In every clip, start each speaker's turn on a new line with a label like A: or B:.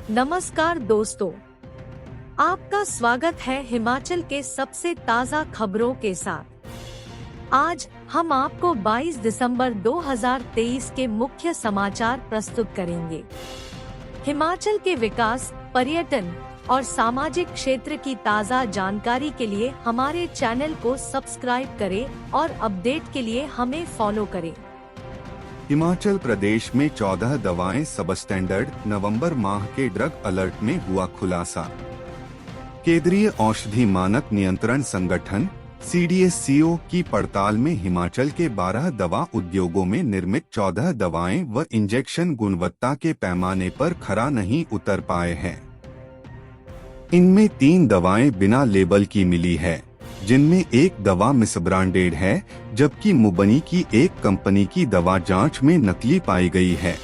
A: नमस्कार दोस्तों, आपका स्वागत है हिमाचल के सबसे ताज़ा खबरों के साथ। आज हम आपको 22 दिसंबर 2023 के मुख्य समाचार प्रस्तुत करेंगे। हिमाचल के विकास, पर्यटन और सामाजिक क्षेत्र की ताज़ा जानकारी के लिए हमारे चैनल को सब्सक्राइब करें और अपडेट के लिए हमें फॉलो करें।
B: हिमाचल प्रदेश में 14 दवाएं सबस्टैंडर्ड, नवंबर माह के ड्रग अलर्ट में हुआ खुलासा। केंद्रीय औषधि मानक नियंत्रण संगठन CDSCO की पड़ताल में हिमाचल के 12 दवा उद्योगों में निर्मित 14 दवाएं व इंजेक्शन गुणवत्ता के पैमाने पर खरा नहीं उतर पाए हैं। इनमें 3 दवाएं बिना लेबल की मिली है, जिनमें एक दवा मिसब्रांडेड है, जबकि मुबनी की एक कंपनी की दवा जांच में नकली पाई गई है।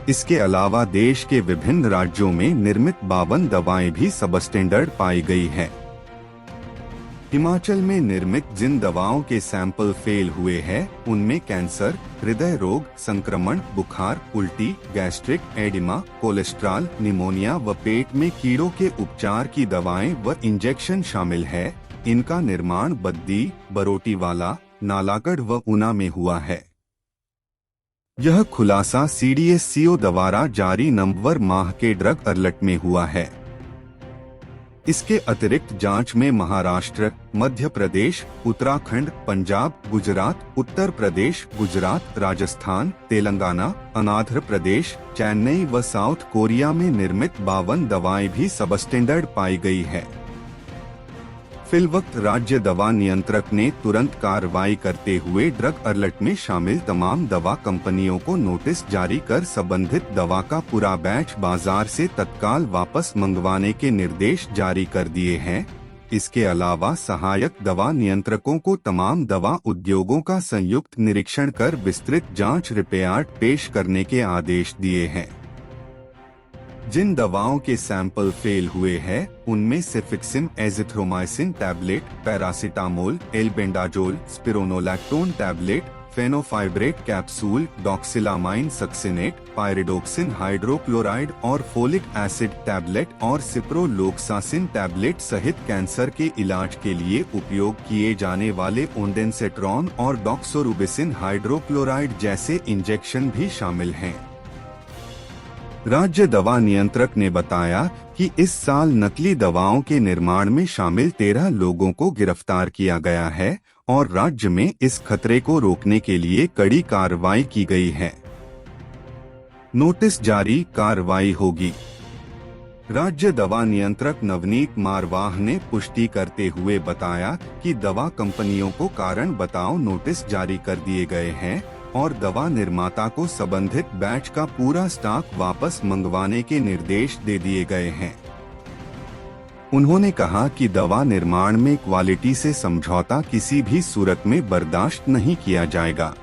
B: इसके अलावा देश के विभिन्न राज्यों में निर्मित 52 दवाएं भी सबस्टैंडर्ड पाई गई है। हिमाचल में निर्मित जिन दवाओं के सैंपल फेल हुए हैं, उनमें कैंसर, हृदय रोग, संक्रमण, बुखार, उल्टी, गैस्ट्रिक, एडिमा, कोलेस्ट्रॉल, निमोनिया व पेट में कीड़ों के उपचार की दवाएं व इंजेक्शन शामिल है। इनका निर्माण बद्दी, बरोटीवाला, नालागढ़ व ऊना में हुआ है। यह खुलासा CDSCO द्वारा जारी नवंबर माह के ड्रग अलर्ट में हुआ है। इसके अतिरिक्त जांच में महाराष्ट्र, मध्य प्रदेश, उत्तराखंड, पंजाब, गुजरात, उत्तर प्रदेश, गुजरात, राजस्थान, तेलंगाना, आंध्र प्रदेश, चेन्नई व साउथ कोरिया में निर्मित 52 दवाएं भी सबस्टैंडर्ड पाई गई है। फिलवक्त राज्य दवा नियंत्रक ने तुरंत कार्रवाई करते हुए ड्रग अलर्ट में शामिल तमाम दवा कंपनियों को नोटिस जारी कर संबंधित दवा का पूरा बैच बाजार से तत्काल वापस मंगवाने के निर्देश जारी कर दिए हैं। इसके अलावा सहायक दवा नियंत्रकों को तमाम दवा उद्योगों का संयुक्त निरीक्षण कर विस्तृत जांच रिपोर्ट पेश करने के आदेश दिए हैं। जिन दवाओं के सैंपल फेल हुए हैं, उनमें cefixime, azithromycin tablet, paracetamol, albendazole, spironolactone tablet, fenofibrate capsule, doxylamine succinate, pyridoxine hydrochloride और फोलिक एसिड टैबलेट और सिप्रोलोक्सासिन टैबलेट सहित कैंसर के इलाज के लिए उपयोग किए जाने वाले ओंडेंसेट्रॉन और डॉक्सोरुबिसिन हाइड्रोक्लोराइड जैसे इंजेक्शन भी शामिल हैं। राज्य दवा नियंत्रक ने बताया कि इस साल नकली दवाओं के निर्माण में शामिल 13 लोगों को गिरफ्तार किया गया है और राज्य में इस खतरे को रोकने के लिए कड़ी कार्रवाई की गई है। नोटिस जारी, कार्रवाई होगी। राज्य दवा नियंत्रक नवनीत मारवाह ने पुष्टि करते हुए बताया कि दवा कंपनियों को कारण बताओ नोटिस जारी कर दिए गए हैं और दवा निर्माता को संबंधित बैच का पूरा स्टॉक वापस मंगवाने के निर्देश दे दिए गए हैं। उन्होंने कहा कि दवा निर्माण में क्वालिटी से समझौता किसी भी सूरत में बर्दाश्त नहीं किया जाएगा।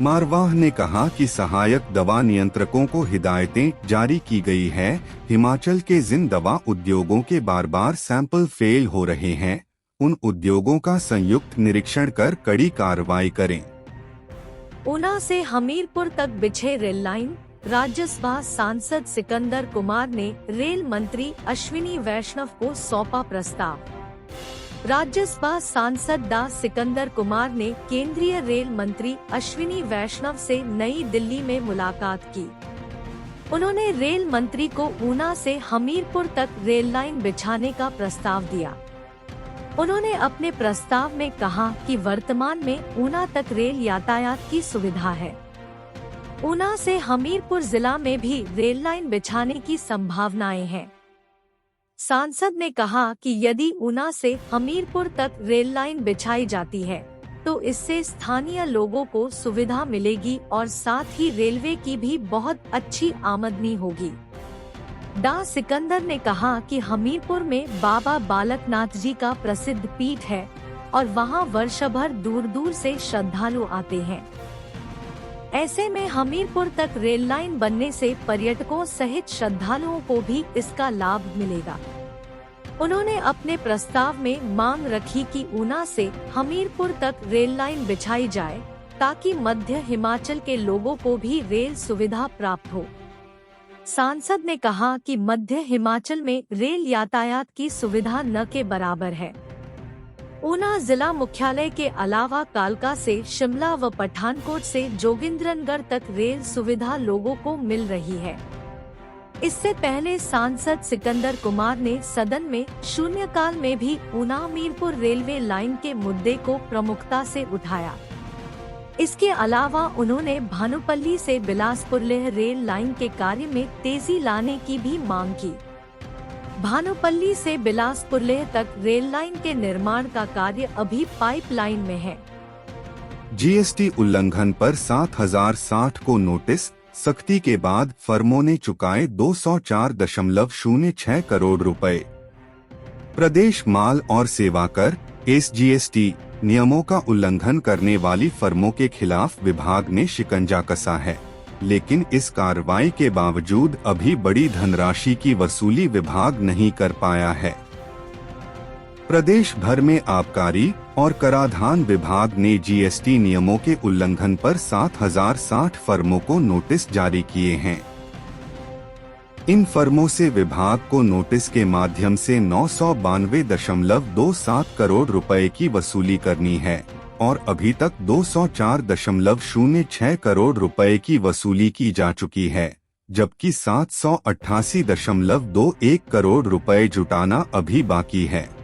B: मारवाह ने कहा कि सहायक दवा नियंत्रकों को हिदायतें जारी की गई है। हिमाचल के जिन दवा उद्योगों के बार बार सैंपल फेल हो रहे हैं, उन उद्योगों का संयुक्त निरीक्षण कर कड़ी कार्रवाई करें।
A: ऊना से हमीरपुर तक बिछे रेल लाइन, राज्यसभा सांसद सिकंदर कुमार ने रेल मंत्री अश्विनी वैष्णव को सौंपा प्रस्ताव। राज्यसभा सांसद डा सिकंदर कुमार ने केंद्रीय रेल मंत्री अश्विनी वैष्णव से नई दिल्ली में मुलाकात की। उन्होंने रेल मंत्री को ऊना से हमीरपुर तक रेल लाइन बिछाने का प्रस्ताव दिया। उन्होंने अपने प्रस्ताव में कहा कि वर्तमान में ऊना तक रेल यातायात की सुविधा है। ऊना से हमीरपुर जिला में भी रेल लाइन बिछाने की संभावनाएं हैं। सांसद ने कहा कि यदि ऊना से हमीरपुर तक रेल लाइन बिछाई जाती है, तो इससे स्थानीय लोगों को सुविधा मिलेगी और साथ ही रेलवे की भी बहुत अच्छी आमदनी होगी। डा सिकंदर ने कहा कि हमीरपुर में बाबा बालकनाथ जी का प्रसिद्ध पीठ है और वहां वर्षभर दूर दूर से श्रद्धालु आते हैं। ऐसे में हमीरपुर तक रेल लाइन बनने से पर्यटकों सहित श्रद्धालुओं को भी इसका लाभ मिलेगा। उन्होंने अपने प्रस्ताव में मांग रखी कि ऊना से हमीरपुर तक रेल लाइन बिछाई जाए, ताकि मध्य हिमाचल के लोगों को भी रेल सुविधा प्राप्त हो। सांसद ने कहा कि मध्य हिमाचल में रेल यातायात की सुविधा न के बराबर है। ऊना जिला मुख्यालय के अलावा कालका से शिमला व पठानकोट से जोगिंद्रनगढ़ तक रेल सुविधा लोगों को मिल रही है। इससे पहले सांसद सिकंदर कुमार ने सदन में शून्यकाल में भी ऊना हमीरपुर रेलवे लाइन के मुद्दे को प्रमुखता से उठाया। इसके अलावा उन्होंने भानुपल्ली से बिलासपुर लेह रेल लाइन के कार्य में तेजी लाने की भी मांग की। भानुपल्ली से बिलासपुर लेह तक रेल लाइन के निर्माण का कार्य अभी पाइपलाइन में है।
B: जीएसटी उल्लंघन पर 7060 को नोटिस, सख्ती के बाद फर्मों ने चुकाए 204.06 करोड़ रुपए। प्रदेश माल और सेवा कर (SGST) नियमों का उल्लंघन करने वाली फर्मों के खिलाफ विभाग ने शिकंजा कसा है, लेकिन इस कार्रवाई के बावजूद अभी बड़ी धनराशि की वसूली विभाग नहीं कर पाया है। प्रदेश भर में आबकारी और कराधान विभाग ने जीएसटी नियमों के उल्लंघन पर 7060 फर्मों को नोटिस जारी किए हैं। इन फर्मों से विभाग को नोटिस के माध्यम से 992.27 करोड़ रुपए की वसूली करनी है और अभी तक 204.06 करोड़ रुपए की वसूली की जा चुकी है, जबकि 788.21 करोड़ रुपए जुटाना अभी बाकी है।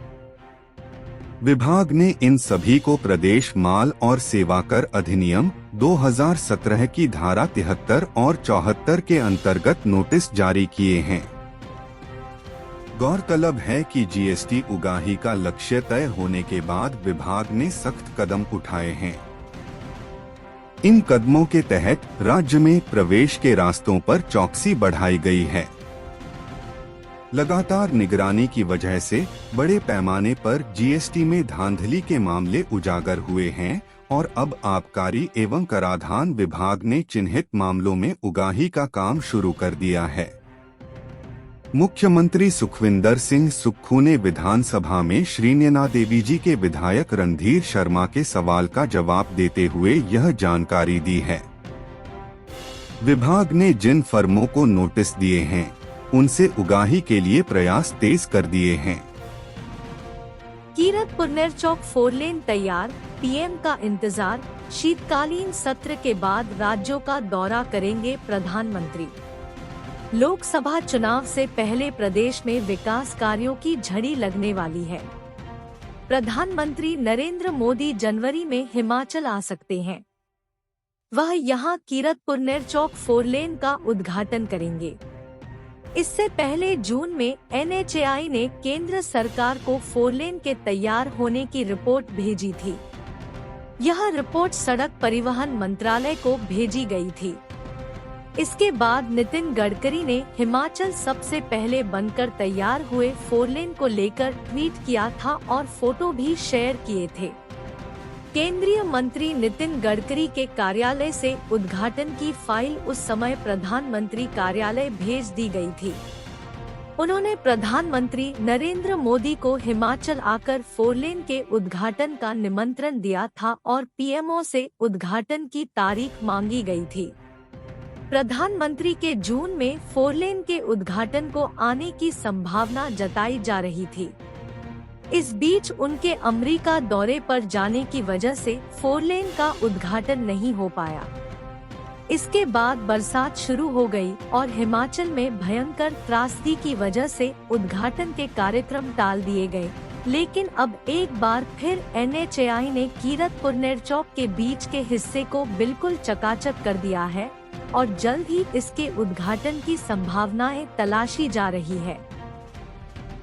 B: विभाग ने इन सभी को प्रदेश माल और सेवा कर अधिनियम 2017 की धारा 73 और 74 के अंतर्गत नोटिस जारी किए हैं। गौरतलब है कि जीएसटी उगाही का लक्ष्य तय होने के बाद विभाग ने सख्त कदम उठाए हैं। इन कदमों के तहत राज्य में प्रवेश के रास्तों पर चौकसी बढ़ाई गई है। लगातार निगरानी की वजह से बड़े पैमाने पर जीएसटी में धांधली के मामले उजागर हुए हैं और अब आबकारी एवं कराधान विभाग ने चिन्हित मामलों में उगाही का काम शुरू कर दिया है। मुख्यमंत्री सुखविंदर सिंह सुक्खू ने विधानसभा में श्री नैना देवी जी के विधायक रणधीर शर्मा के सवाल का जवाब देते हुए यह जानकारी दी है। विभाग ने जिन फर्मों को नोटिस दिए हैं उनसे उगाही के लिए प्रयास तेज कर दिए हैं।
A: कीरतपुर नेरचौक 4 लेन तैयार, पीएम का इंतजार। शीतकालीन सत्र के बाद राज्यों का दौरा करेंगे प्रधानमंत्री। लोकसभा चुनाव से पहले प्रदेश में विकास कार्यों की झड़ी लगने वाली है। प्रधानमंत्री नरेंद्र मोदी जनवरी में हिमाचल आ सकते हैं। वह यहां कीरतपुर नेरचौक 4 लेन का उद्घाटन करेंगे। इससे पहले जून में NHAI ने केंद्र सरकार को 4 लेन के तैयार होने की रिपोर्ट भेजी थी। यह रिपोर्ट सड़क परिवहन मंत्रालय को भेजी गई थी। इसके बाद नितिन गडकरी ने हिमाचल सबसे पहले बनकर तैयार हुए 4 लेन को लेकर ट्वीट किया था और फोटो भी शेयर किए थे। केंद्रीय मंत्री नितिन गडकरी के कार्यालय से उद्घाटन की फाइल उस समय प्रधानमंत्री कार्यालय भेज दी गई थी। उन्होंने प्रधानमंत्री नरेंद्र मोदी को हिमाचल आकर 4 लेन के उद्घाटन का निमंत्रण दिया था और पीएमओ से उद्घाटन की तारीख मांगी गई थी। प्रधानमंत्री के जून में 4 लेन के उद्घाटन को आने की संभावना जताई जा रही थी। इस बीच उनके अमेरिका दौरे पर जाने की वजह से 4 लेन का उद्घाटन नहीं हो पाया। इसके बाद बरसात शुरू हो गई और हिमाचल में भयंकर त्रासदी की वजह से उद्घाटन के कार्यक्रम टाल दिए गए। लेकिन अब एक बार फिर NHAI ने कीरतपुर नेरचौक के बीच के हिस्से को बिल्कुल चकाचक कर दिया है और जल्द ही इसके उद्घाटन की संभावनाएं तलाशी जा रही है।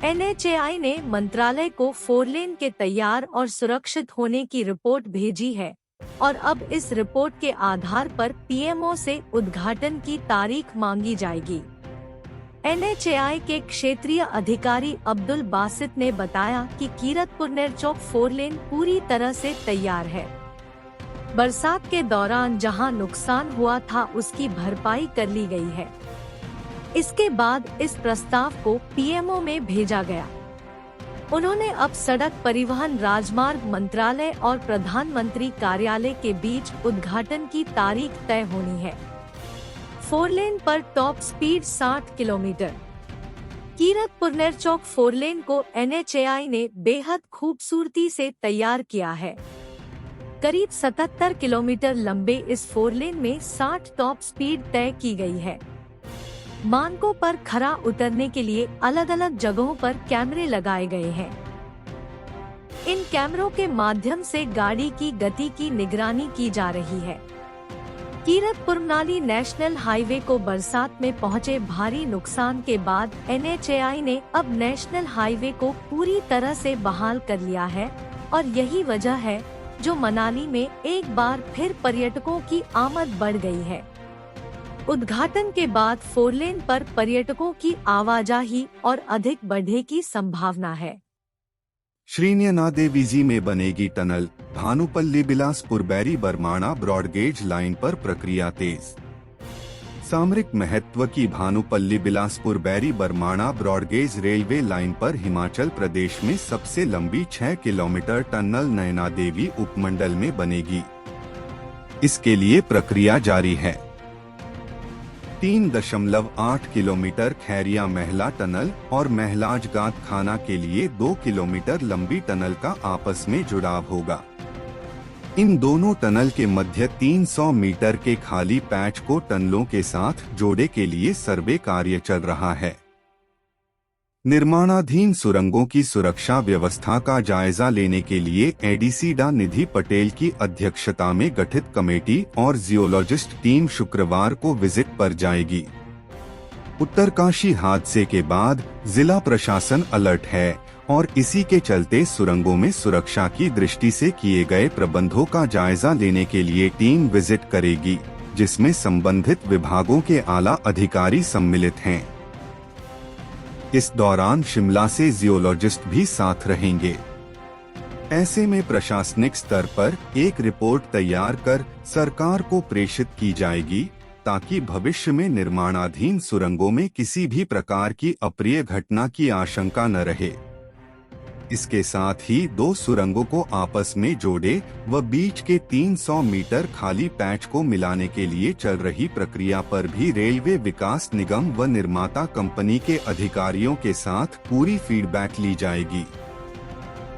A: NHAI ने मंत्रालय को 4 लेन के तैयार और सुरक्षित होने की रिपोर्ट भेजी है और अब इस रिपोर्ट के आधार पर पीएमओ से उद्घाटन की तारीख मांगी जाएगी। NHAI के क्षेत्रीय अधिकारी अब्दुल बासित ने बताया कि कीरतपुर नेरचौक 4 लेन पूरी तरह से तैयार है। बरसात के दौरान जहां नुकसान हुआ था उसकी भरपाई कर ली गई है। इसके बाद इस प्रस्ताव को पीएमओ में भेजा गया। उन्होंने अब सड़क परिवहन राजमार्ग मंत्रालय और प्रधानमंत्री कार्यालय के बीच उद्घाटन की तारीख तय होनी है। 4 लेन पर टॉप स्पीड 60 किलोमीटर। कीरतपुर-नेरचौक 4 लेन को NHAI ने बेहद खूबसूरती से तैयार किया है। करीब 77 किलोमीटर लंबे इस 4 लेन में 60 टॉप स्पीड तय की गई है। मानकों पर खरा उतरने के लिए अलग अलग जगहों पर कैमरे लगाए गए हैं। इन कैमरों के माध्यम से गाड़ी की गति की निगरानी की जा रही है। कीरतपुर-मनाली नेशनल हाईवे को बरसात में पहुंचे भारी नुकसान के बाद NHAI ने अब नेशनल हाईवे को पूरी तरह से बहाल कर लिया है और यही वजह है जो मनाली में एक बार फिर पर्यटकों की आमद बढ़ गई है। उद्घाटन के बाद 4 लेन पर पर्यटकों की आवाजाही और अधिक बढ़ने की संभावना है।
B: श्रीन्यनादेवीजी में बनेगी टनल, भानुपल्ली बिलासपुर बैरी बरमाणा ब्रॉडगेज लाइन पर प्रक्रिया तेज। सामरिक महत्व की भानुपल्ली बिलासपुर बैरी बरमाणा ब्रॉडगेज रेलवे लाइन पर हिमाचल प्रदेश में सबसे लंबी 6 किलोमीटर टनल नयनादेवी उपमंडल में बनेगी। इसके लिए प्रक्रिया जारी है। 3.8 किलोमीटर खैरिया महला टनल और महलाजगात खाना के लिए 2 किलोमीटर लंबी टनल का आपस में जुड़ाव होगा। इन दोनों टनल के मध्य 300 मीटर के खाली पैच को टनलों के साथ जोड़े के लिए सर्वे कार्य चल रहा है। निर्माणाधीन सुरंगों की सुरक्षा व्यवस्था का जायजा लेने के लिए ADC डा निधि पटेल की अध्यक्षता में गठित कमेटी और जियोलॉजिस्ट टीम शुक्रवार को विजिट पर जाएगी। उत्तरकाशी हादसे के बाद जिला प्रशासन अलर्ट है और इसी के चलते सुरंगों में सुरक्षा की दृष्टि से किए गए प्रबंधों का जायजा लेने के लिए टीम विजिट करेगी, जिसमें संबंधित विभागों के आला अधिकारी सम्मिलित हैं। इस दौरान शिमला से जियोलॉजिस्ट भी साथ रहेंगे। ऐसे में प्रशासनिक स्तर पर एक रिपोर्ट तैयार कर सरकार को प्रेषित की जाएगी ताकि भविष्य में निर्माणाधीन सुरंगों में किसी भी प्रकार की अप्रिय घटना की आशंका न रहे। इसके साथ ही 2 सुरंगों को आपस में जोड़े व बीच के 300 मीटर खाली पैच को मिलाने के लिए चल रही प्रक्रिया पर भी रेलवे विकास निगम व निर्माता कंपनी के अधिकारियों के साथ पूरी फीडबैक ली जाएगी।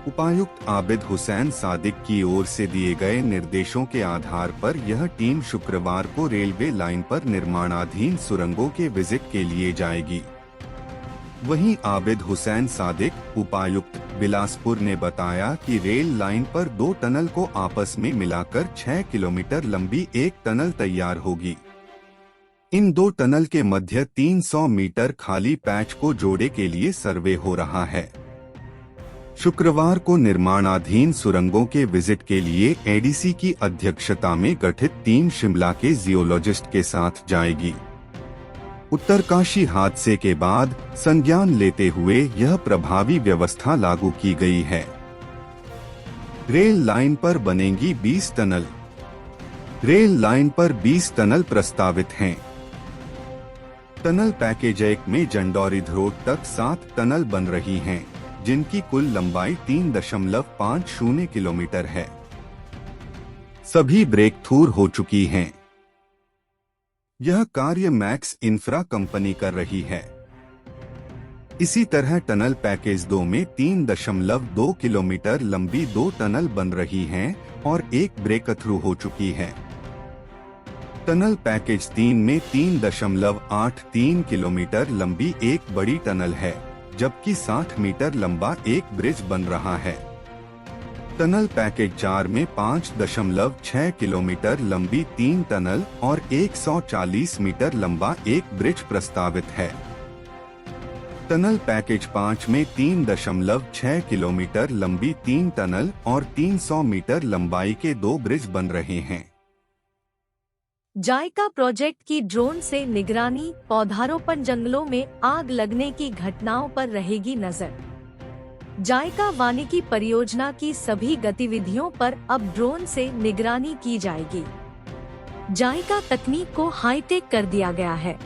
B: उपायुक्त आबिद हुसैन सादिक की ओर से दिए गए निर्देशों के आधार पर यह टीम शुक्रवार को रेलवे लाइन पर निर्माणाधीन सुरंगों के विजिट के लिए जाएगी। वहीं आबिद हुसैन सादिक, उपायुक्त बिलासपुर ने बताया कि रेल लाइन पर 2 टनल को आपस में मिलाकर 6 किलोमीटर लंबी एक टनल तैयार होगी। इन 2 टनल के मध्य 300 मीटर खाली पैच को जोड़े के लिए सर्वे हो रहा है। शुक्रवार को निर्माणाधीन सुरंगों के विजिट के लिए ADC की अध्यक्षता में गठित टीम शिमला के जियोलॉजिस्ट के साथ जाएगी। उत्तरकाशी हादसे के बाद संज्ञान लेते हुए यह प्रभावी व्यवस्था लागू की गई है। रेल लाइन पर बनेंगी 20 टनल। रेल लाइन पर 20 टनल प्रस्तावित हैं। टनल पैकेज 1 में जंडौरी रोड तक 7 टनल बन रही हैं, जिनकी कुल लंबाई 3.50 किलोमीटर है। सभी ब्रेक थ्रू हो चुकी हैं। यह कार्य मैक्स इंफ्रा कंपनी कर रही है। इसी तरह टनल पैकेज 2 में 3.2 किलोमीटर लंबी 2 टनल बन रही हैं और एक ब्रेक थ्रू हो चुकी है। टनल पैकेज 3 में 3.83 किलोमीटर लंबी एक बड़ी टनल है, जबकि 60 मीटर लंबा एक ब्रिज बन रहा है। टनल पैकेज 4 में 5.6 किलोमीटर लंबी 3 टनल और 140 मीटर लंबा एक ब्रिज प्रस्तावित है। टनल पैकेज 5 में 3.6 किलोमीटर लंबी 3 टनल और 300 मीटर लंबाई के 2 ब्रिज बन रहे हैं।
A: जायका प्रोजेक्ट की ड्रोन से निगरानी, पौधारोपण, जंगलों में आग लगने की घटनाओं पर रहेगी नजर। जायका वानिकी परियोजना की सभी गतिविधियों पर अब ड्रोन से निगरानी की जाएगी। जायका तकनीक को हाईटेक कर दिया गया है।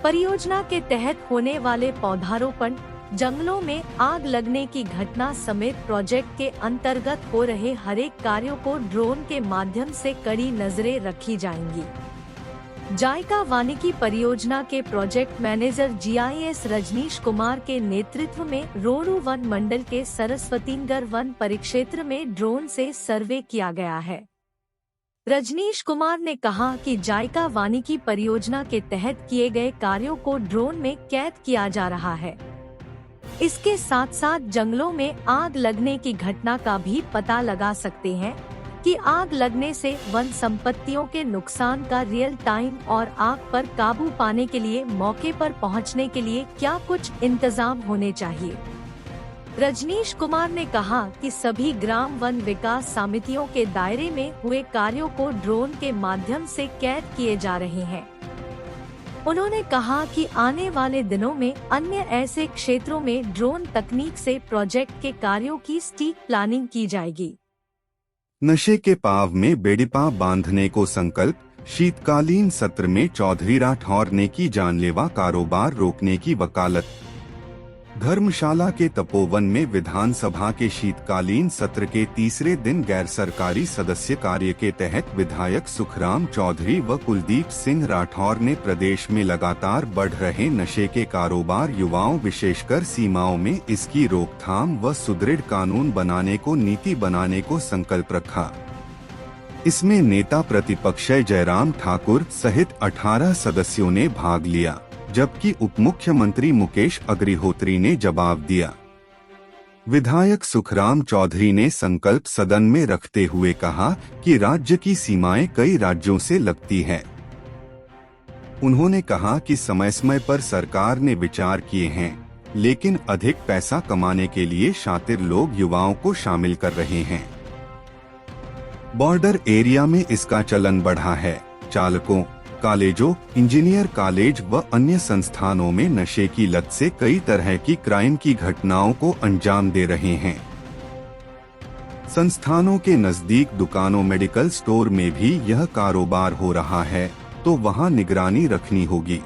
A: परियोजना के तहत होने वाले पौधारोपण, जंगलों में आग लगने की घटना समेत प्रोजेक्ट के अंतर्गत हो रहे हरेक कार्यों को ड्रोन के माध्यम से कड़ी नजरें रखी जाएंगी। जायका वानिकी परियोजना के project manager GIS Rajneesh Kumar के नेतृत्व में रोरू वन मंडल के सरस्वतीनगर वन परिक्षेत्र में ड्रोन से सर्वे किया गया है। रजनीश कुमार ने कहा कि जायका वानिकी परियोजना के तहत किए गए कार्यों को ड्रोन में कैद किया जा रहा है। इसके साथ साथ जंगलों में आग लगने की घटना का भी पता लगा सकते हैं कि आग लगने से वन संपत्तियों के नुकसान का रियल टाइम और आग पर काबू पाने के लिए मौके पर पहुंचने के लिए क्या कुछ इंतजाम होने चाहिए। रजनीश कुमार ने कहा कि सभी ग्राम वन विकास समितियों के दायरे में हुए कार्यों को ड्रोन के माध्यम से कैद किए जा रहे हैं। उन्होंने कहा कि आने वाले दिनों में अन्य ऐसे क्षेत्रों में ड्रोन तकनीक से प्रोजेक्ट के कार्यों की सटीक प्लानिंग की जाएगी।
B: नशे के पाव में बेड़िपा बांधने को संकल्प, शीतकालीन सत्र में चौधरी राठौर ने की जानलेवा कारोबार रोकने की वकालत। धर्मशाला के तपोवन में विधानसभा के शीतकालीन सत्र के तीसरे दिन गैर सरकारी सदस्य कार्य के तहत विधायक सुखराम चौधरी व कुलदीप सिंह राठौर ने प्रदेश में लगातार बढ़ रहे नशे के कारोबार, युवाओं विशेषकर सीमाओं में इसकी रोकथाम व सुदृढ़ कानून बनाने को नीति बनाने को संकल्प रखा। इसमें नेता प्रतिपक्ष जयराम ठाकुर सहित 18 सदस्यों ने भाग लिया, जबकि उप मुख्यमंत्री मुकेश अग्निहोत्री ने जवाब दिया। विधायक सुखराम चौधरी ने संकल्प सदन में रखते हुए कहा कि राज्य की सीमाएं कई राज्यों से लगती है। उन्होंने कहा कि समय समय पर सरकार ने विचार किए हैं, लेकिन अधिक पैसा कमाने के लिए शातिर लोग युवाओं को शामिल कर रहे हैं। बॉर्डर एरिया में इसका चलन बढ़ा है। चालकों, कॉलेजों, इंजीनियर कॉलेज व अन्य संस्थानों में नशे की लत से कई तरह की क्राइम की घटनाओं को अंजाम दे रहे हैं। संस्थानों के नजदीक दुकानों, मेडिकल स्टोर में भी यह कारोबार हो रहा है, तो वहां निगरानी रखनी होगी।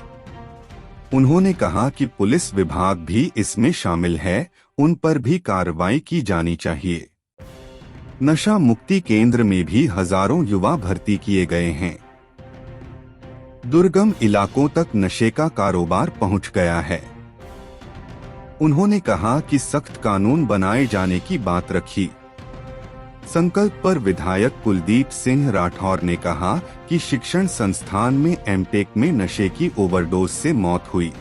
B: उन्होंने कहा कि पुलिस विभाग भी इसमें शामिल है, उन पर भी कार्रवाई की जानी चाहिए। नशा मुक्ति केंद्र में भी हजारों युवा भर्ती किए गए हैं। दुर्गम इलाकों तक नशे का कारोबार पहुंच गया है। उन्होंने कहा कि सख्त कानून बनाए जाने की बात रखी। संकल्प पर विधायक कुलदीप सिंह राठौर ने कहा कि शिक्षण संस्थान में एमटेक में नशे की ओवरडोज से मौत हुई।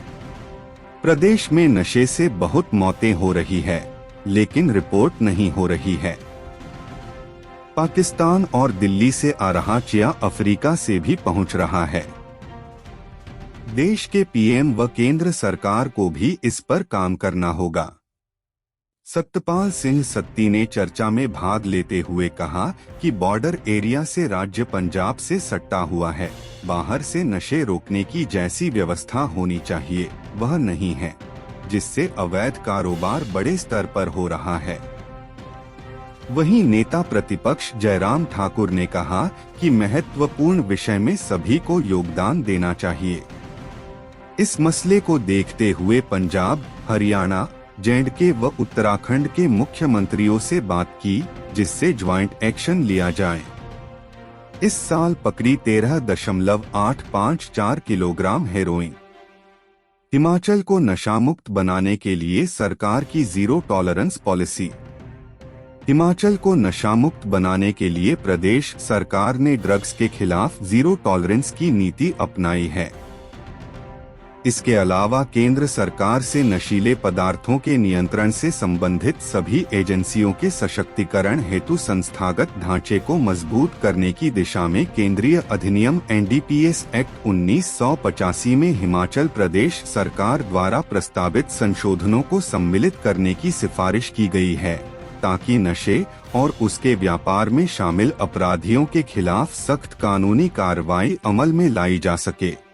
B: प्रदेश में नशे से बहुत मौतें हो रही है, लेकिन रिपोर्ट नहीं हो रही है। पाकिस्तान और दिल्ली से आ रहा चिया अफ्रीका से भी पहुंच रहा है। देश के पीएम व केंद्र सरकार को भी इस पर काम करना होगा। सत्यपाल सिंह सत्ती ने चर्चा में भाग लेते हुए कहा कि बॉर्डर एरिया से राज्य पंजाब से सट्टा हुआ है। बाहर से नशे रोकने की जैसी व्यवस्था होनी चाहिए, वह नहीं है, जिससे अवैध कारोबार बड़े स्तर पर हो रहा है। वहीं नेता प्रतिपक्ष जयराम ठाकुर ने कहा कि महत्वपूर्ण विषय में सभी को योगदान देना चाहिए। इस मसले को देखते हुए पंजाब, हरियाणा, J&K व उत्तराखंड के मुख्यमंत्रियों से बात की, जिससे ज्वाइंट एक्शन लिया जाए। इस साल पकड़ी 13.854 किलोग्राम हेरोइन। हिमाचल को नशामुक्त बनाने के लिए सरकार की जीरो टॉलरेंस पॉलिसी। हिमाचल को नशामुक्त बनाने के लिए प्रदेश सरकार ने ड्रग्स के खिलाफ जीरो टॉलरेंस की नीति अपनाई है। इसके अलावा केंद्र सरकार से नशीले पदार्थों के नियंत्रण से संबंधित सभी एजेंसियों के सशक्तिकरण हेतु संस्थागत ढांचे को मजबूत करने की दिशा में केंद्रीय अधिनियम NDPS एक्ट 1985 में हिमाचल प्रदेश सरकार द्वारा प्रस्तावित संशोधनों को सम्मिलित करने की सिफारिश की गई है, ताकि नशे और उसके व्यापार में शामिल अपराधियों के खिलाफ सख्त कानूनी कार्रवाई अमल में लाई जा सके।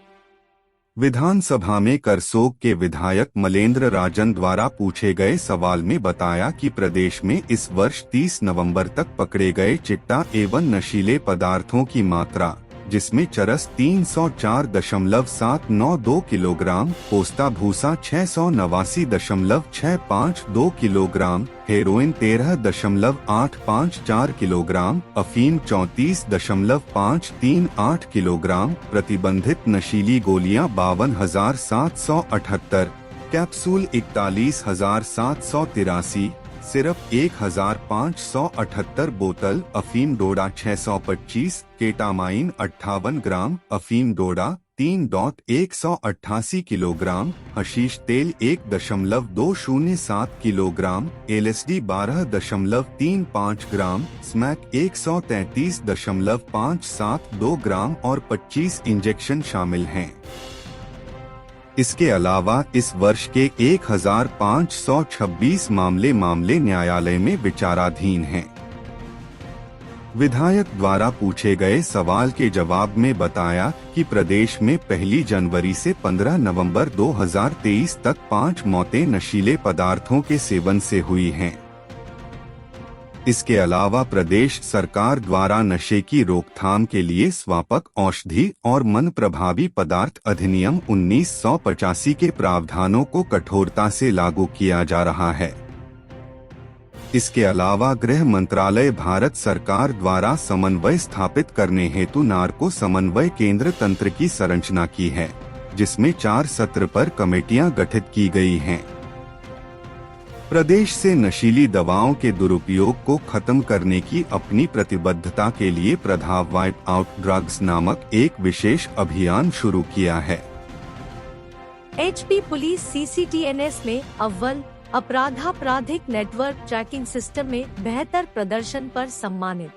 B: विधानसभा में करसोग के विधायक मलेंद्र राजन द्वारा पूछे गए सवाल में बताया कि प्रदेश में इस वर्ष 30 नवंबर तक पकड़े गए चिट्टा एवं नशीले पदार्थों की मात्रा जिसमें चरस 304.792 किलोग्राम, पोस्ता भूसा 689.652 किलोग्राम, हेरोइन 13.854 किलोग्राम, अफीम 34.538 किलोग्राम, प्रतिबंधित नशीली गोलियां 52,778, कैप्सूल 41,783, सिर्फ 1,578 बोतल, अफीम डोडा 625, केटामाइन 58 ग्राम, अफीम डोडा 3.188 किलोग्राम, हशीश तेल 1.207 किलोग्राम, एलएसडी 12.35 ग्राम, स्मैक 133.572 ग्राम और 25 इंजेक्शन शामिल हैं। इसके अलावा इस वर्ष के 1,526 मामले न्यायालय में विचाराधीन हैं। विधायक द्वारा पूछे गए सवाल के जवाब में बताया कि प्रदेश में 1 जनवरी से 15 नवंबर 2023 तक 5 मौतें नशीले पदार्थों के सेवन से हुई हैं। इसके अलावा प्रदेश सरकार द्वारा नशे की रोकथाम के लिए स्वापक औषधि और मन प्रभावी पदार्थ अधिनियम 1985 के प्रावधानों को कठोरता से लागू किया जा रहा है। इसके अलावा गृह मंत्रालय भारत सरकार द्वारा समन्वय स्थापित करने हेतु नार्को समन्वय केंद्र तंत्र की संरचना की है, जिसमें 4 सत्र पर कमेटियां गठित की गई हैं। प्रदेश से नशीली दवाओं के दुरुपयोग को खत्म करने की अपनी प्रतिबद्धता के लिए प्रधाव वाइप आउट ड्रग्स नामक एक विशेष अभियान शुरू किया है।
A: एचपी पुलिस सीसीटीएनएस में अव्वल, अपराधिक नेटवर्क ट्रैकिंग सिस्टम में बेहतर प्रदर्शन पर सम्मानित।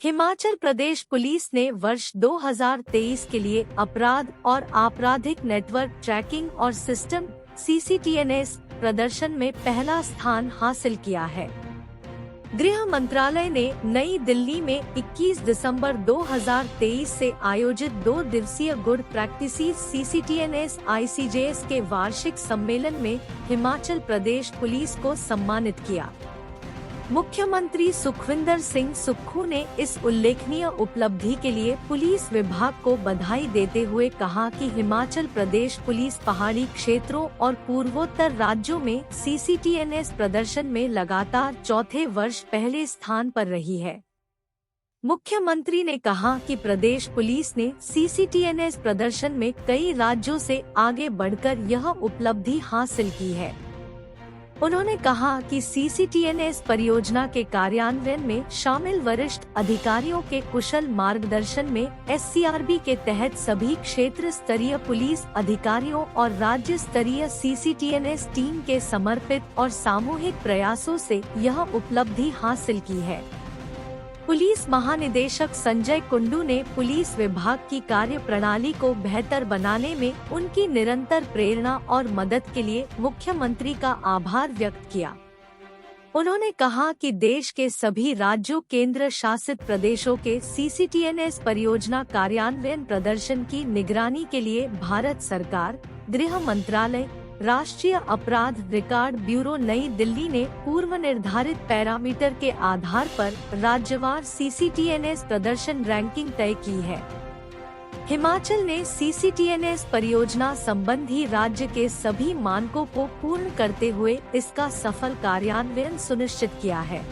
A: हिमाचल प्रदेश पुलिस ने वर्ष 2023 के लिए अपराध और आपराधिक नेटवर्क ट्रैकिंग और सिस्टम सीसीटीएनएस प्रदर्शन में पहला स्थान हासिल किया है। गृह मंत्रालय ने नई दिल्ली में 21 दिसंबर 2023 से आयोजित 2 दिवसीय गुड प्रैक्टिसेस सीसीटीएनएस ICJS के वार्षिक सम्मेलन में हिमाचल प्रदेश पुलिस को सम्मानित किया। मुख्यमंत्री सुखविंदर सिंह सुक्खू ने इस उल्लेखनीय उपलब्धि के लिए पुलिस विभाग को बधाई देते हुए कहा कि हिमाचल प्रदेश पुलिस पहाड़ी क्षेत्रों और पूर्वोत्तर राज्यों में सीसीटीएनएस प्रदर्शन में लगातार चौथे वर्ष पहले स्थान पर रही है। मुख्यमंत्री ने कहा कि प्रदेश पुलिस ने सीसीटीएनएस प्रदर्शन में कई राज्यों से आगे बढ़कर यह उपलब्धि हासिल की है। उन्होंने कहा कि सीसीटीएनएस परियोजना के कार्यान्वयन में शामिल वरिष्ठ अधिकारियों के कुशल मार्गदर्शन में SCRB के तहत सभी क्षेत्र स्तरीय पुलिस अधिकारियों और राज्य स्तरीय सीसीटीएनएस टीम के समर्पित और सामूहिक प्रयासों से यह उपलब्धि हासिल की है। पुलिस महानिदेशक संजय कुंडू ने पुलिस विभाग की कार्य प्रणाली को बेहतर बनाने में उनकी निरंतर प्रेरणा और मदद के लिए मुख्यमंत्री का आभार व्यक्त किया। उन्होंने कहा कि देश के सभी राज्यों केंद्र शासित प्रदेशों के सीसीटीएनएस परियोजना कार्यान्वयन प्रदर्शन की निगरानी के लिए भारत सरकार, गृह मंत्रालय, राष्ट्रीय अपराध रिकॉर्ड ब्यूरो नई दिल्ली ने पूर्व निर्धारित पैरामीटर के आधार पर राज्यवार सीसीटीएनएस प्रदर्शन रैंकिंग तय की है। हिमाचल ने सीसीटीएनएस परियोजना संबंधी राज्य के सभी मानकों को पूर्ण करते हुए इसका सफल कार्यान्वयन सुनिश्चित किया है।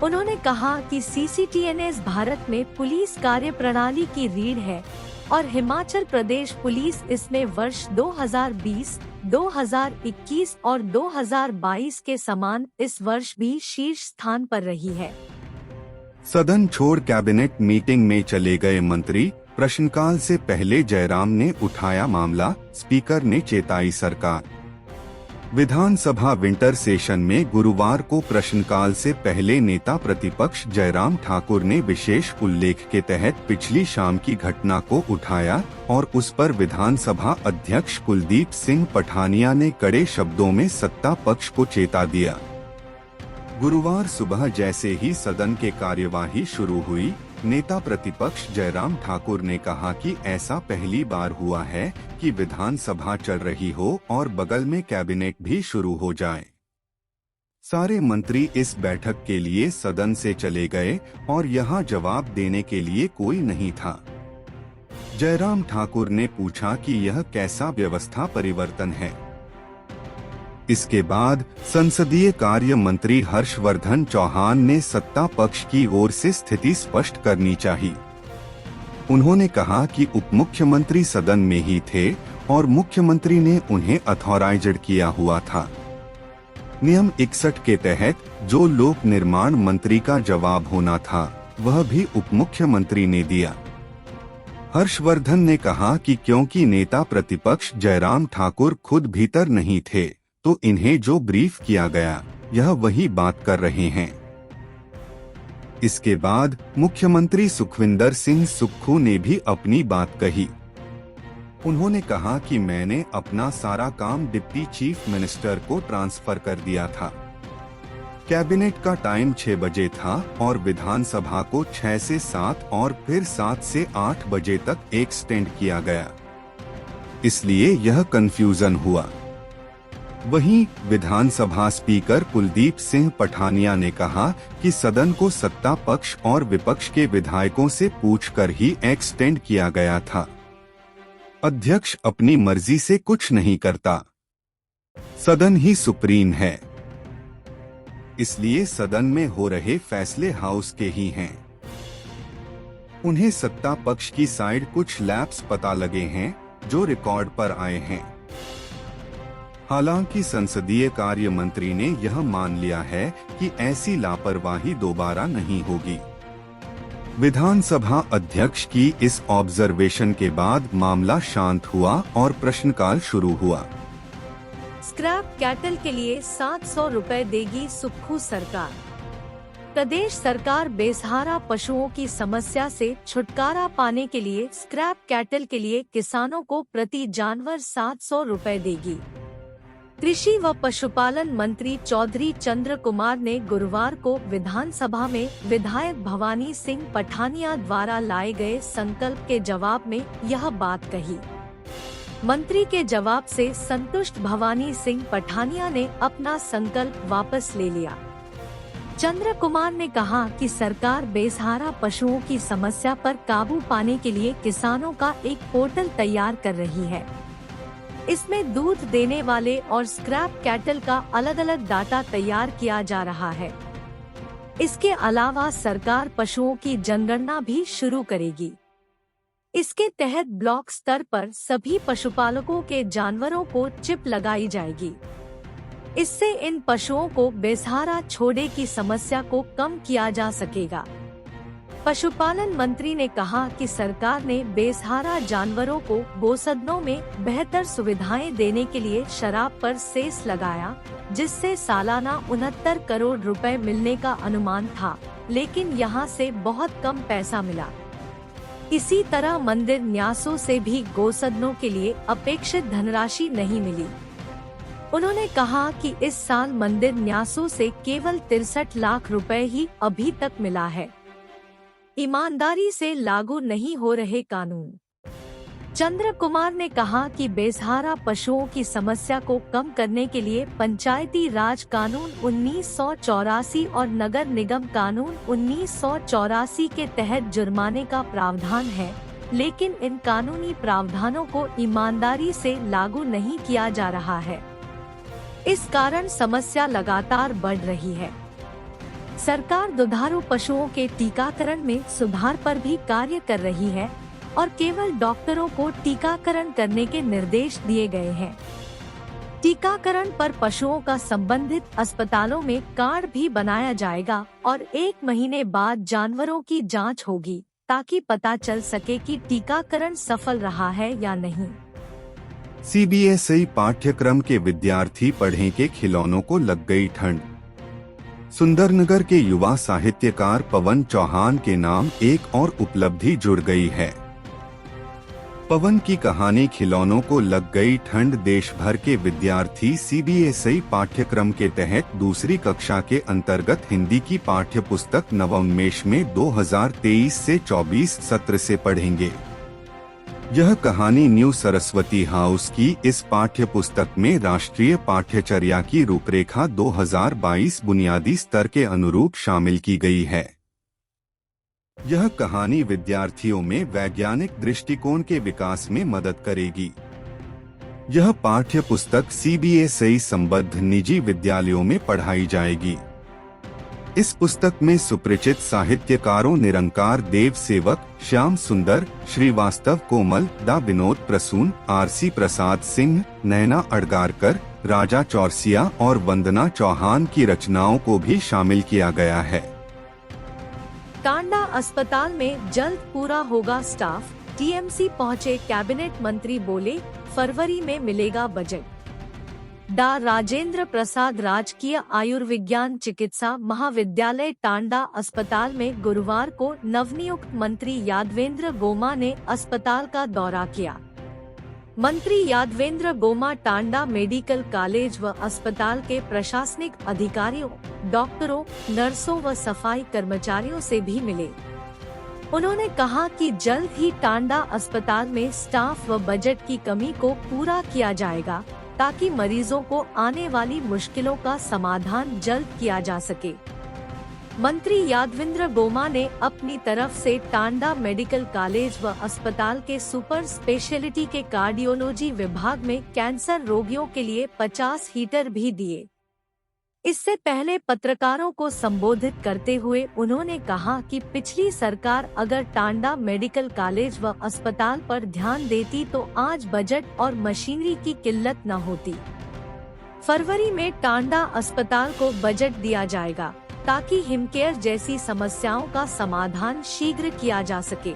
A: उन्होंने कहा कि सीसीटीएनएस भारत में पुलिस कार्य प्रणाली की रीढ़ है और हिमाचल प्रदेश पुलिस इसमें वर्ष 2020, 2021 और 2022 के समान इस वर्ष भी शीर्ष स्थान पर रही है।
B: सदन छोड़ कैबिनेट मीटिंग में चले गए मंत्री, प्रश्नकाल से पहले जयराम ने उठाया मामला, स्पीकर ने चेताई सरकार। विधानसभा विंटर सेशन में गुरुवार को प्रश्नकाल से पहले नेता प्रतिपक्ष जयराम ठाकुर ने विशेष उल्लेख के तहत पिछली शाम की घटना को उठाया और उस पर विधानसभा अध्यक्ष कुलदीप सिंह पठानिया ने कड़े शब्दों में सत्ता पक्ष को चेता दिया। गुरुवार सुबह जैसे ही सदन के कार्यवाही शुरू हुई, नेता प्रतिपक्ष जयराम ठाकुर ने कहा कि ऐसा पहली बार हुआ है कि विधानसभा चल रही हो और बगल में कैबिनेट भी शुरू हो जाए। सारे मंत्री इस बैठक के लिए सदन से चले गए और यहाँ जवाब देने के लिए कोई नहीं था। जयराम ठाकुर ने पूछा कि यह कैसा व्यवस्था परिवर्तन है। इसके बाद संसदीय कार्य मंत्री हर्षवर्धन चौहान ने सत्ता पक्ष की ओर से स्थिति स्पष्ट करनी चाहिए। उन्होंने कहा कि उप मुख्यमंत्री सदन में ही थे और मुख्यमंत्री ने उन्हें अथॉराइज्ड किया हुआ था। नियम 61 के तहत जो लोक निर्माण मंत्री का जवाब होना था वह भी उप मुख्यमंत्री ने दिया। हर्षवर्धन ने कहा कि क्योंकि नेता प्रतिपक्ष जयराम ठाकुर खुद भीतर नहीं थे तो इन्हें जो ब्रीफ किया गया यह वही बात कर रहे हैं। इसके बाद मुख्यमंत्री सुखविंदर सिंह सुक्खू ने भी अपनी बात कही। उन्होंने कहा कि मैंने अपना सारा काम डिप्टी चीफ मिनिस्टर को ट्रांसफर कर दिया था। कैबिनेट का टाइम 6 बजे था और विधानसभा को 6 से 7 और फिर 7 से 8 बजे तक एक्सटेंड किया गया, इसलिए यह कंफ्यूजन हुआ। वहीं विधानसभा स्पीकर कुलदीप सिंह पठानिया ने कहा कि सदन को सत्ता पक्ष और विपक्ष के विधायकों से पूछकर ही एक्सटेंड किया गया था। अध्यक्ष अपनी मर्जी से कुछ नहीं करता, सदन ही सुप्रीम है, इसलिए सदन में हो रहे फैसले हाउस के ही हैं। उन्हें सत्ता पक्ष की साइड कुछ लैप्स पता लगे हैं जो रिकॉर्ड पर आए हैं। हालांकि संसदीय कार्य मंत्री ने यह मान लिया है कि ऐसी लापरवाही दोबारा नहीं होगी। विधानसभा अध्यक्ष की इस ऑब्जर्वेशन के बाद मामला शांत हुआ और प्रश्नकाल शुरू हुआ।
A: स्क्रैप कैटल के लिए 700 रुपए देगी सुक्खू सरकार। प्रदेश सरकार बेसहारा पशुओं की समस्या से छुटकारा पाने के लिए स्क्रैप कैटल के लिए किसानों को प्रति जानवर 700 रुपए देगी। कृषि व पशुपालन मंत्री चौधरी चंद्र कुमार ने गुरुवार को विधानसभा में विधायक भवानी सिंह पठानिया द्वारा लाए गए संकल्प के जवाब में यह बात कही। मंत्री के जवाब से संतुष्ट भवानी सिंह पठानिया ने अपना संकल्प वापस ले लिया। चंद्र कुमार ने कहा कि सरकार बेसहारा पशुओं की समस्या पर काबू पाने के लिए किसानों का एक पोर्टल तैयार कर रही है। इसमें दूध देने वाले और स्क्रैप कैटल का अलग अलग डाटा तैयार किया जा रहा है। इसके अलावा सरकार पशुओं की जनगणना भी शुरू करेगी। इसके तहत ब्लॉक स्तर पर सभी पशुपालकों के जानवरों को चिप लगाई जाएगी। इससे इन पशुओं को बेसहारा छोड़ने की समस्या को कम किया जा सकेगा। पशुपालन मंत्री ने कहा कि सरकार ने बेसहारा जानवरों को गौसदनों में बेहतर सुविधाएं देने के लिए शराब पर सेस लगाया, जिससे सालाना 69 करोड़ रुपए मिलने का अनुमान था, लेकिन यहां से बहुत कम पैसा मिला। इसी तरह मंदिर न्यासों से भी गौसदनों के लिए अपेक्षित धनराशि नहीं मिली। उन्होंने कहा कि इस साल मंदिर न्यासों से केवल 63 लाख रुपए ही अभी तक मिला है। ईमानदारी से लागू नहीं हो रहे कानून। चंद्र कुमार ने कहा कि बेसहारा पशुओं की समस्या को कम करने के लिए पंचायती राज कानून 1984 और नगर निगम कानून 1984 के तहत जुर्माने का प्रावधान है, लेकिन इन कानूनी प्रावधानों को ईमानदारी से लागू नहीं किया जा रहा है। इस कारण समस्या लगातार बढ़ रही है। सरकार दुधारू पशुओं के टीकाकरण में सुधार पर भी कार्य कर रही है और केवल डॉक्टरों को टीकाकरण करने के निर्देश दिए गए हैं। टीकाकरण पर पशुओं का संबंधित अस्पतालों में कार्ड भी बनाया जाएगा और 1 महीने बाद जानवरों की जांच होगी ताकि पता चल सके कि टीकाकरण सफल रहा है या नहीं।
B: सीबीएसई पाठ्यक्रम के विद्यार्थी पढ़ें के खिलौनों को लग गई ठंड। सुंदरनगर के युवा साहित्यकार पवन चौहान के नाम एक और उपलब्धि जुड़ गई है। पवन की कहानी खिलौनों को लग गई ठंड देश भर के विद्यार्थी सीबीएसई पाठ्यक्रम के तहत दूसरी कक्षा के अंतर्गत हिंदी की पाठ्य पुस्तक नवोन्मेष में 2023 से 24 सत्र से पढ़ेंगे। यह कहानी न्यू सरस्वती हाउस की इस पाठ्य पुस्तक में राष्ट्रीय पाठ्यचर्या की रूपरेखा 2022 बुनियादी स्तर के अनुरूप शामिल की गई है। यह कहानी विद्यार्थियों में वैज्ञानिक दृष्टिकोण के विकास में मदद करेगी। यह पाठ्य पुस्तक CBSE संबद्ध निजी विद्यालयों में पढ़ाई जाएगी। इस पुस्तक में सुपरिचित साहित्यकारों निरंकार देव सेवक, श्याम सुंदर श्रीवास्तव, कोमल दा विनोद प्रसून, RC प्रसाद सिंह, नैना अडगारकर, राजा चौरसिया और वंदना चौहान की रचनाओं को भी शामिल किया गया है।
A: टांडा अस्पताल में जल्द पूरा होगा स्टाफ, TMC पहुंचे कैबिनेट मंत्री, बोले फरवरी में मिलेगा बजट। डा राजेंद्र प्रसाद राजकीय आयुर्विज्ञान चिकित्सा महाविद्यालय टांडा अस्पताल में गुरुवार को नवनियुक्त मंत्री यादवेंद्र गोमा ने अस्पताल का दौरा किया। मंत्री यादवेंद्र गोमा टांडा मेडिकल कॉलेज व अस्पताल के प्रशासनिक अधिकारियों, डॉक्टरों, नर्सों व सफाई कर्मचारियों से भी मिले। उन्होंने कहा कि जल्द ही टांडा अस्पताल में स्टाफ व बजट की कमी को पूरा किया जाएगा, ताकि मरीजों को आने वाली मुश्किलों का समाधान जल्द किया जा सके। मंत्री यादवेंद्र गोमा ने अपनी तरफ से टांडा मेडिकल कॉलेज व अस्पताल के सुपर स्पेशलिटी के कार्डियोलॉजी विभाग में कैंसर रोगियों के लिए 50 हीटर भी दिए। इससे पहले पत्रकारों को संबोधित करते हुए उन्होंने कहा कि पिछली सरकार अगर टांडा मेडिकल कॉलेज व अस्पताल पर ध्यान देती तो आज बजट और मशीनरी की किल्लत न होती। फरवरी में टांडा अस्पताल को बजट दिया जाएगा, ताकि हिमकेयर जैसी समस्याओं का समाधान शीघ्र किया जा सके।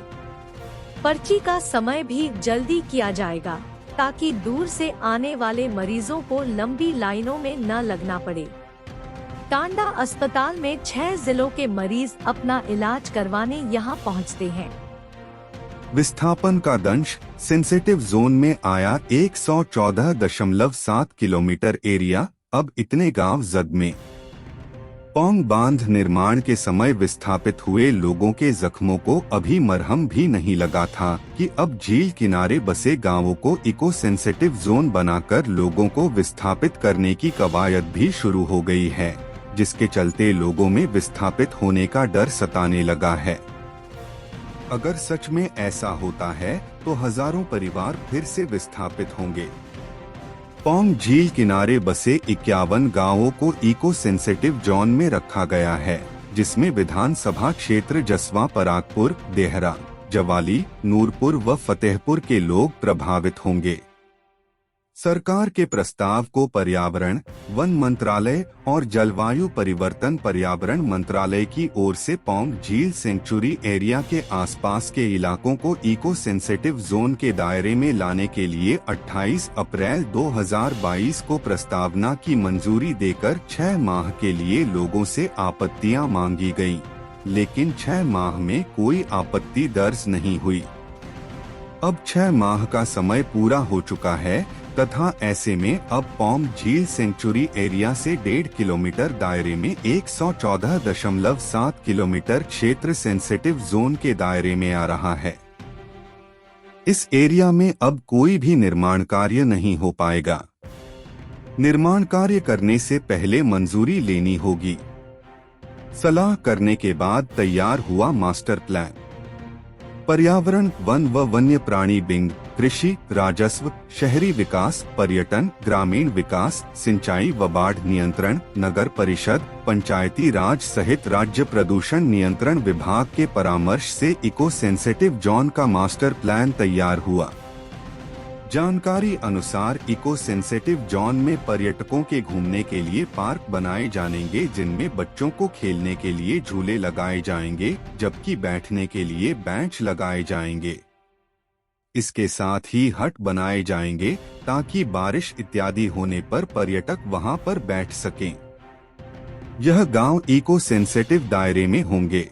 A: पर्ची का समय भी जल्दी किया जाएगा, ताकि दूर से आने वाले मरीजों को लंबी लाइनों में न लगना पड़े। टांडा अस्पताल में 6 जिलों के मरीज अपना इलाज करवाने यहां पहुंचते हैं।
B: विस्थापन का दंश, सेंसिटिव जोन में आया 114.7 किलोमीटर एरिया, अब इतने गांव जद में। पौंग बांध निर्माण के समय विस्थापित हुए लोगों के जख्मों को अभी मरहम भी नहीं लगा था कि अब झील किनारे बसे गांवों को इको सेंसिटिव जोन बनाकर लोगों को विस्थापित करने की कवायद भी शुरू हो गई है, जिसके चलते लोगों में विस्थापित होने का डर सताने लगा है। अगर सच में ऐसा होता है तो हजारों परिवार फिर से विस्थापित होंगे। पौंग झील किनारे बसे 51 गांवों को इको सेंसिटिव जोन में रखा गया है, जिसमें विधानसभा क्षेत्र जसवा, परागपुर, देहरा, जवाली, नूरपुर व फतेहपुर के लोग प्रभावित होंगे। सरकार के प्रस्ताव को पर्यावरण, वन मंत्रालय और जलवायु परिवर्तन पर्यावरण मंत्रालय की ओर से पौंग झील सेंचुरी एरिया के आसपास के इलाकों को इको सेंसिटिव जोन के दायरे में लाने के लिए 28 अप्रैल 2022 को प्रस्तावना की मंजूरी देकर 6 माह के लिए लोगों से आपत्तियां मांगी गईं, लेकिन 6 माह में कोई आपत्ति दर्ज नहीं हुई। अब 6 माह का समय पूरा हो चुका है तथा ऐसे में अब पौंग झील सेंचुरी एरिया से 1.5 किलोमीटर दायरे में 114.7 किलोमीटर क्षेत्र सेंसिटिव जोन के दायरे में आ रहा है। इस एरिया में अब कोई भी निर्माण कार्य नहीं हो पाएगा। निर्माण कार्य करने से पहले मंजूरी लेनी होगी। सलाह करने के बाद तैयार हुआ मास्टर प्लान। पर्यावरण, वन व वन्य प्राणी विंग, कृषि, राजस्व, शहरी विकास, पर्यटन, ग्रामीण विकास, सिंचाई व बाढ़ नियंत्रण, नगर परिषद, पंचायती राज सहित राज्य प्रदूषण नियंत्रण विभाग के परामर्श से इको सेंसिटिव जोन का मास्टर प्लान तैयार हुआ। जानकारी अनुसार इको सेंसिटिव जोन में पर्यटकों के घूमने के लिए पार्क बनाए जाएंगे, जिनमें बच्चों को खेलने के लिए झूले लगाए जाएंगे, जबकि बैठने के लिए बेंच लगाए जाएंगे। इसके साथ ही हट बनाए जाएंगे ताकि बारिश इत्यादि होने पर पर्यटक वहां पर बैठ सकें। यह गांव इको सेंसिटिव दायरे में होंगे।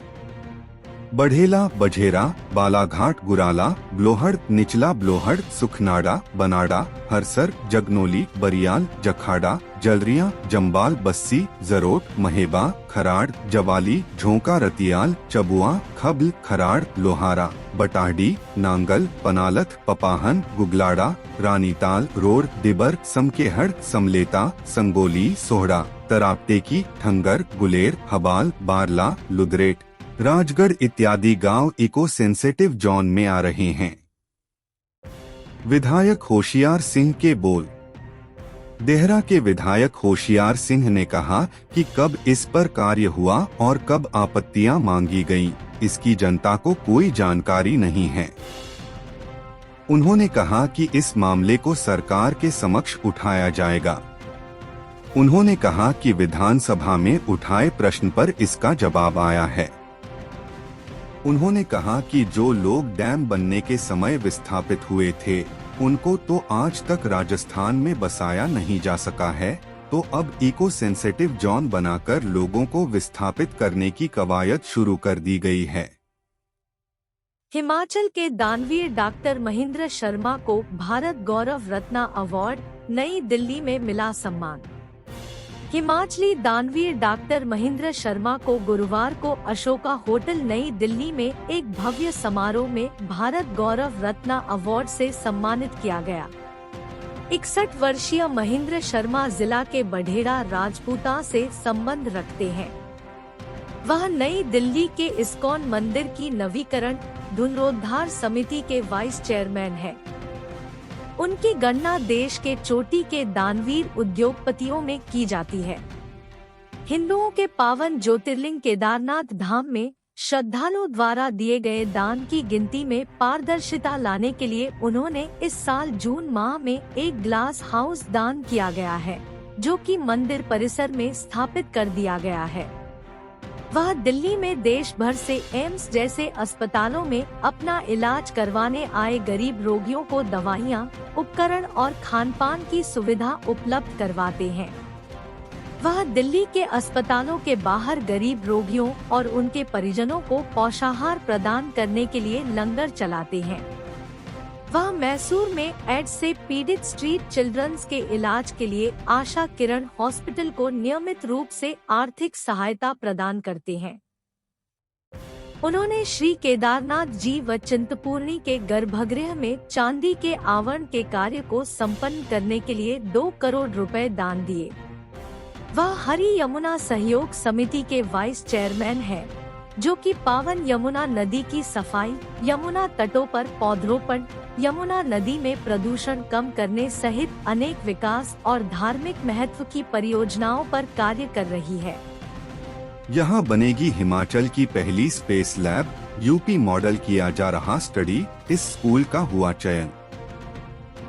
B: बढ़ेला, बझेरा, बालाघाट, गुराला, ब्लोहड़, निचला ब्लोहड़, सुखनाड़ा, बनाड़ा, हरसर, जगनोली, बरियाल, जखाड़ा, जलरिया, जम्बाल, बस्सी, जरोट, महेबा, खराड़, जवाली, झोंका, रतियाल, चबुआ, खबल, खराड़, लोहारा, बटाडी, नांगल, पनालथ, पपाहन, गुगलाड़ा, रानीताल, रोड, दिबर, समकेहड़, समलेता, संगोली, सोहड़ा, तरापटेकी, ठंगर, गुलेर, हबाल, बारला, लुदरेट, राजगढ़ इत्यादि गांव इको सेंसिटिव जोन में आ रहे हैं। विधायक होशियार सिंह के बोल। देहरा के विधायक होशियार सिंह ने कहा कि कब इस पर कार्य हुआ और कब आपत्तियां मांगी गईं, इसकी जनता को कोई जानकारी नहीं है। उन्होंने कहा कि इस मामले को सरकार के समक्ष उठाया जाएगा। उन्होंने कहा कि विधानसभा में उठाए प्रश्न पर इसका जवाब आया है। उन्होंने कहा कि जो लोग डैम बनने के समय विस्थापित हुए थे, उनको तो आज तक राजस्थान में बसाया नहीं जा सका है, तो अब इको सेंसिटिव जोन बनाकर लोगों को विस्थापित करने की कवायद शुरू कर दी गई है।
A: हिमाचल के दानवीर डॉक्टर महेंद्र शर्मा को भारत गौरव रत्न अवार्ड, नई दिल्ली में मिला सम्मान। हिमाचली दानवीर डॉक्टर महेंद्र शर्मा को गुरुवार को अशोका होटल नई दिल्ली में एक भव्य समारोह में भारत गौरव रत्न अवार्ड से सम्मानित किया गया। 61 वर्षीय महेंद्र शर्मा जिला के बढ़ेड़ा राजपूता से संबंध रखते हैं। वह नई दिल्ली के इस्कॉन मंदिर की नवीकरण पुनरोद्धार समिति के वाइस चेयरमैन हैं। उनकी गणना देश के चोटी के दानवीर उद्योगपतियों में की जाती है। हिंदुओं के पावन ज्योतिर्लिंग केदारनाथ धाम में श्रद्धालुओं द्वारा दिए गए दान की गिनती में पारदर्शिता लाने के लिए उन्होंने इस साल जून माह में एक ग्लास हाउस दान किया गया है, जो कि मंदिर परिसर में स्थापित कर दिया गया है। वह दिल्ली में देश भर से एम्स जैसे अस्पतालों में अपना इलाज करवाने आए गरीब रोगियों को दवाइयाँ, उपकरण और खानपान की सुविधा उपलब्ध करवाते हैं। वह दिल्ली के अस्पतालों के बाहर गरीब रोगियों और उनके परिजनों को पोषाहार प्रदान करने के लिए लंगर चलाते हैं। वह मैसूर में एड्स से पीड़ित स्ट्रीट चिल्ड्रंस के इलाज के लिए आशा किरण हॉस्पिटल को नियमित रूप से आर्थिक सहायता प्रदान करते हैं। उन्होंने श्री केदारनाथ जी व चिंतपूर्णी के गर्भगृह में चांदी के आवरण के कार्य को संपन्न करने के लिए 2 करोड़ रुपए दान दिए। वह हरी यमुना सहयोग समिति के वाइस चेयरमैन है, जो कि पावन यमुना नदी की सफाई, यमुना तटों पर पौधरोपण, यमुना नदी में प्रदूषण कम करने सहित अनेक विकास और धार्मिक महत्व की परियोजनाओं पर कार्य कर रही है।
B: यहाँ बनेगी हिमाचल की पहली स्पेस लैब, यूपी मॉडल किया जा रहा स्टडी, इस स्कूल का हुआ चयन।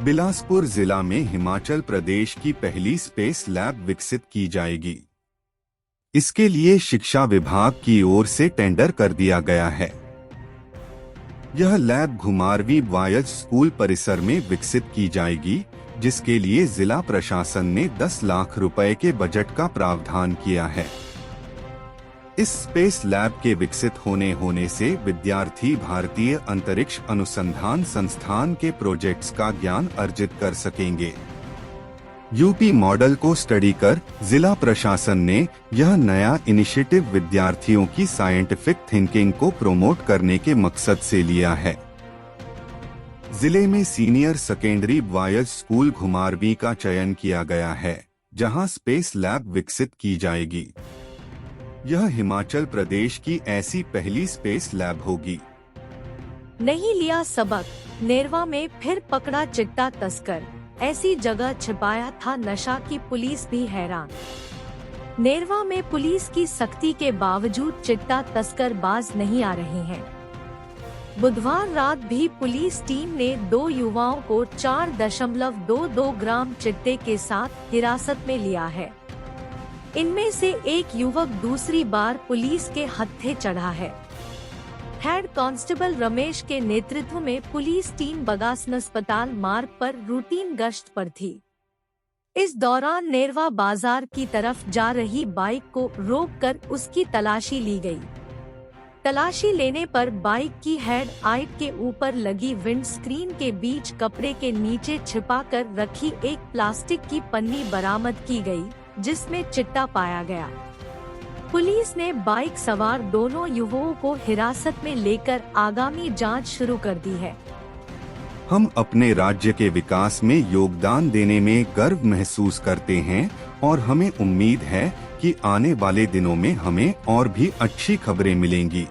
B: बिलासपुर जिला में हिमाचल प्रदेश की पहली स्पेस लैब विकसित की जाएगी। इसके लिए शिक्षा विभाग की ओर से टेंडर कर दिया गया है। यह लैब घुमारवीं बॉयज स्कूल परिसर में विकसित की जाएगी, जिसके लिए जिला प्रशासन ने 10 लाख रुपए के बजट का प्रावधान किया है। इस स्पेस लैब के विकसित होने से विद्यार्थी भारतीय अंतरिक्ष अनुसंधान संस्थान के प्रोजेक्ट्स का ज्ञान अर्जित कर सकेंगे। यूपी मॉडल को स्टडी कर जिला प्रशासन ने यह नया इनिशिएटिव विद्यार्थियों की साइंटिफिक थिंकिंग को प्रमोट करने के मकसद से लिया है। जिले में senior secondary boys school Ghumarwin का चयन किया गया है, जहां स्पेस लैब विकसित की जाएगी। यह हिमाचल प्रदेश की ऐसी पहली स्पेस लैब होगी।
A: नहीं लिया सबक, नेरवा में फिर पकड़ा चिट्टा तस्कर, ऐसी जगह छिपाया था नशा की पुलिस भी हैरान। नेरवा में पुलिस की सख्ती के बावजूद चिट्टा तस्कर बाज नहीं आ रहे हैं। बुधवार रात भी पुलिस टीम ने 2 युवाओं को 4.22 ग्राम चिट्टे के साथ हिरासत में लिया है। इनमें से एक युवक दूसरी बार पुलिस के हत्थे चढ़ा है। हेड कांस्टेबल रमेश के नेतृत्व में पुलिस टीम बगासन अस्पताल मार्ग पर रूटीन गश्त पर थी। इस दौरान नेरवा बाजार की तरफ जा रही बाइक को रोककर उसकी तलाशी ली गई। तलाशी लेने पर बाइक की हेड लाइट के ऊपर लगी विंड स्क्रीन के बीच कपड़े के नीचे छिपाकर रखी एक प्लास्टिक की पन्नी बरामद की गई, जिसमें चिट्टा पाया गया। पुलिस ने बाइक सवार दोनों युवकों को हिरासत में लेकर आगामी जांच शुरू कर दी है।
B: हम अपने राज्य के विकास में योगदान देने में गर्व महसूस करते हैं और हमें उम्मीद है कि आने वाले दिनों में हमें और भी अच्छी खबरें मिलेंगी।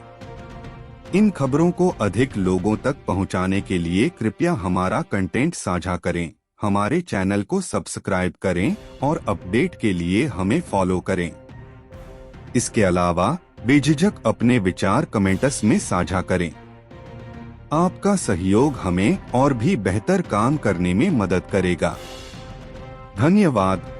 B: इन खबरों को अधिक लोगों तक पहुंचाने के लिए कृपया हमारा कंटेंट साझा करें, हमारे चैनल को सब्सक्राइब करें और अपडेट के लिए हमें फॉलो करें। इसके अलावा बेझिझक अपने विचार कमेंट्स में साझा करें। आपका सहयोग हमें और भी बेहतर काम करने में मदद करेगा। धन्यवाद।